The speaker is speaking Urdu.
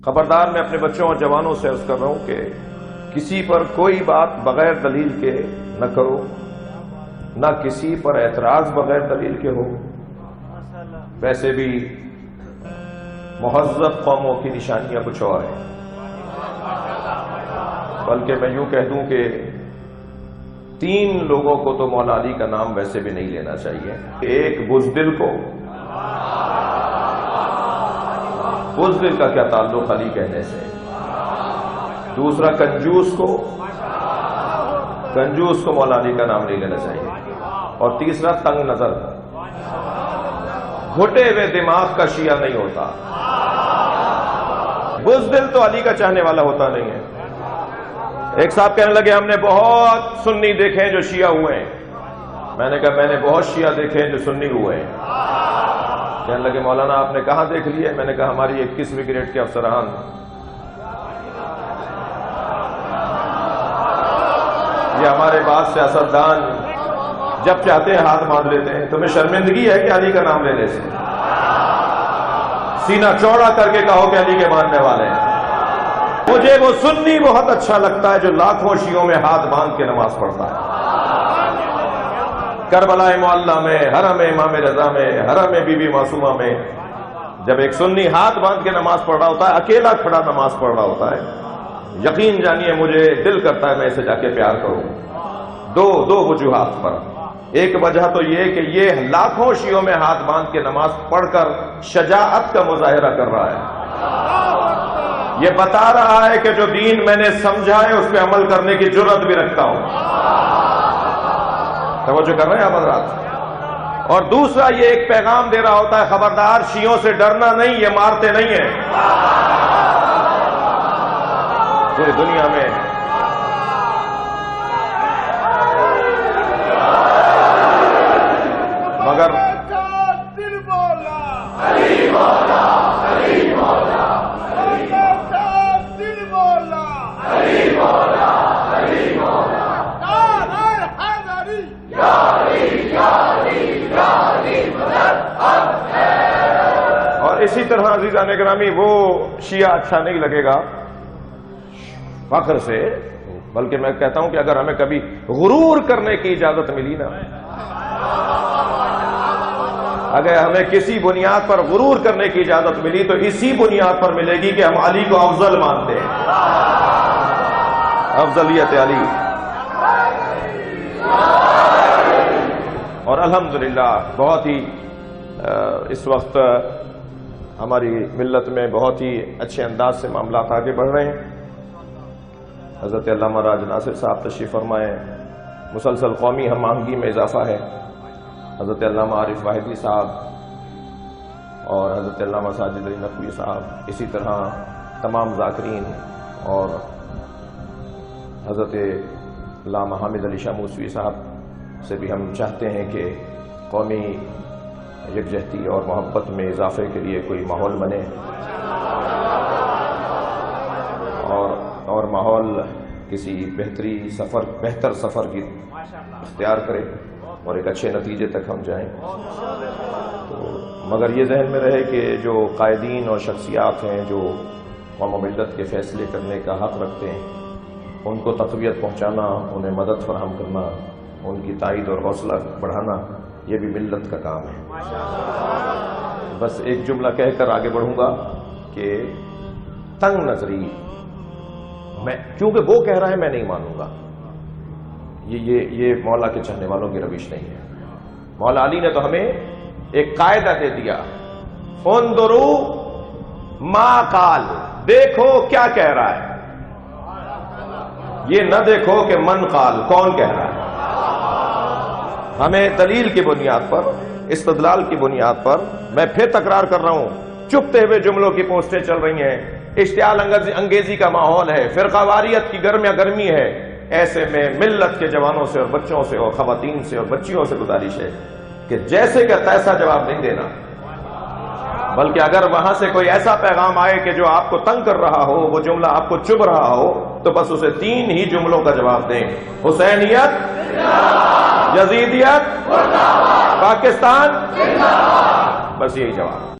خبردار میں اپنے بچوں اور جوانوں سے عرض کر رہا ہوں کہ کسی پر کوئی بات بغیر دلیل کے نہ کرو، نہ کسی پر اعتراض بغیر دلیل کے ہو۔ ویسے بھی مہذب قوموں کی نشانیاں کچھ اور ہیں، بلکہ میں یوں کہہ دوں کہ 3 لوگوں کو تو مولا علی کا نام ویسے بھی نہیں لینا چاہیے۔ ایک بزدل کو، بزدل کا کیا تعلق علی کہنے سے، دوسرا کنجوس کو، کنجوس کو مولا علی کا نام نہیں لینا چاہیے، اور تیسرا تنگ نظر، گھٹے ہوئے دماغ کا شیعہ نہیں ہوتا۔ بزدل تو علی کا چاہنے والا ہوتا نہیں ہے۔ ایک صاحب کہنے لگے ہم نے بہت سنی دیکھے ہیں جو شیعہ ہوئے ہیں۔ میں نے کہا میں نے بہت شیعہ دیکھے ہیں جو سنی ہوئے ہیں۔ کہنے لگے مولانا آپ نے کہاں دیکھ لیے؟ میں نے کہا ہماری 21ویں گریڈ کے افسران یہ ہمارے بعد سیاستدان جب چاہتے ہیں ہاتھ باندھ لیتے ہیں۔ تمہیں شرمندگی ہے کہ علی کا نام لینے سے؟ سینہ چوڑا کر کے کہو کہ علی کے ماننے والے ہیں۔ مجھے وہ سنی بہت اچھا لگتا ہے جو لاکھوں شیعوں میں ہاتھ باندھ کے نماز پڑھتا ہے۔ کربلا معلیٰ میں، حرم امام رضا میں، حرم بی بی معصومہ میں جب ایک سنی ہاتھ باندھ کے نماز پڑھ رہا ہوتا ہے، اکیلا کھڑا نماز پڑھ رہا ہوتا ہے، یقین جانیے مجھے دل کرتا ہے میں اسے جا کے پیار کروں۔ دو وجوہات پر۔ ایک وجہ تو یہ کہ یہ لاکھوں شیعوں میں ہاتھ باندھ کے نماز پڑھ کر شجاعت کا مظاہرہ کر رہا ہے، یہ بتا رہا ہے کہ جو دین میں نے سمجھا ہے اس پہ عمل کرنے کی جرأت بھی رکھتا ہوں۔ توجہ کر رہے ہیں آپ حضرات؟ اور دوسرا یہ ایک پیغام دے رہا ہوتا ہے خبردار شیعوں سے ڈرنا نہیں، یہ مارتے نہیں ہیں۔ پوری دنیا میں مگر اور اسی طرح عزیزان گرامی وہ شیعہ اچھا نہیں لگے گا فخر سے، بلکہ میں کہتا ہوں کہ اگر ہمیں کبھی غرور کرنے کی اجازت ملی نا، اگر ہمیں کسی بنیاد پر غرور کرنے کی اجازت ملی تو اسی بنیاد پر ملے گی کہ ہم علی کو افضل مانتے ہیں، افضلیت علی۔ اور الحمدللہ بہت ہی اس وقت ہماری ملت میں بہت ہی اچھے انداز سے معاملات آگے بڑھ رہے ہیں۔ حضرت علامہ راج ناصر صاحب تشریف فرمائے، مسلسل قومی ہم آہنگی میں اضافہ ہے۔ حضرت علامہ عارف واحدی صاحب اور حضرت علامہ ساجد علی نقوی صاحب، اسی طرح تمام ذاکرین، اور حضرت علامہ حامد علی شاہ موسوی صاحب سے بھی ہم چاہتے ہیں کہ قومی یکجہتی اور محبت میں اضافے کے لیے کوئی ماحول بنے، اور ماحول کسی بہتر سفر کی اختیار کرے اور ایک اچھے نتیجے تک ہم جائیں۔ تو مگر یہ ذہن میں رہے کہ جو قائدین اور شخصیات ہیں جو قوم و ملت کے فیصلے کرنے کا حق رکھتے ہیں، ان کو تقویت پہنچانا، انہیں مدد فراہم کرنا، ان کی تائید اور حوصلہ بڑھانا، یہ بھی ملت کا کام ہے۔ بس ایک جملہ کہہ کر آگے بڑھوں گا کہ تنگ نظری، کیونکہ وہ کہہ رہا ہے میں نہیں مانوں گا، یہ مولا کے چاہنے والوں کی روش نہیں ہے۔ مولا علی نے تو ہمیں ایک قاعدہ دے دیا، انظروا ما قال، دیکھو کیا کہہ رہا ہے، یہ نہ دیکھو کہ من قال، کون کہہ رہا ہے۔ ہمیں دلیل کی بنیاد پر، استدلال کی بنیاد پر، میں پھر تکرار کر رہا ہوں، چپتے ہوئے جملوں کی پوسٹیں چل رہی ہیں، اشتعال انگیزی کا ماحول ہے، فرقہ واریت کی گرمی ہے، ایسے میں ملت کے جوانوں سے اور بچوں سے اور خواتین سے اور بچیوں سے گزارش ہے کہ جیسے کہ تیسا جواب نہیں دینا، بلکہ اگر وہاں سے کوئی ایسا پیغام آئے کہ جو آپ کو تنگ کر رہا ہو، وہ جملہ آپ کو چبھ رہا ہو، تو بس اسے 3 ہی جملوں کا جواب دیں، حسینیت، یزیدیت، پاکستان، بس یہی جواب۔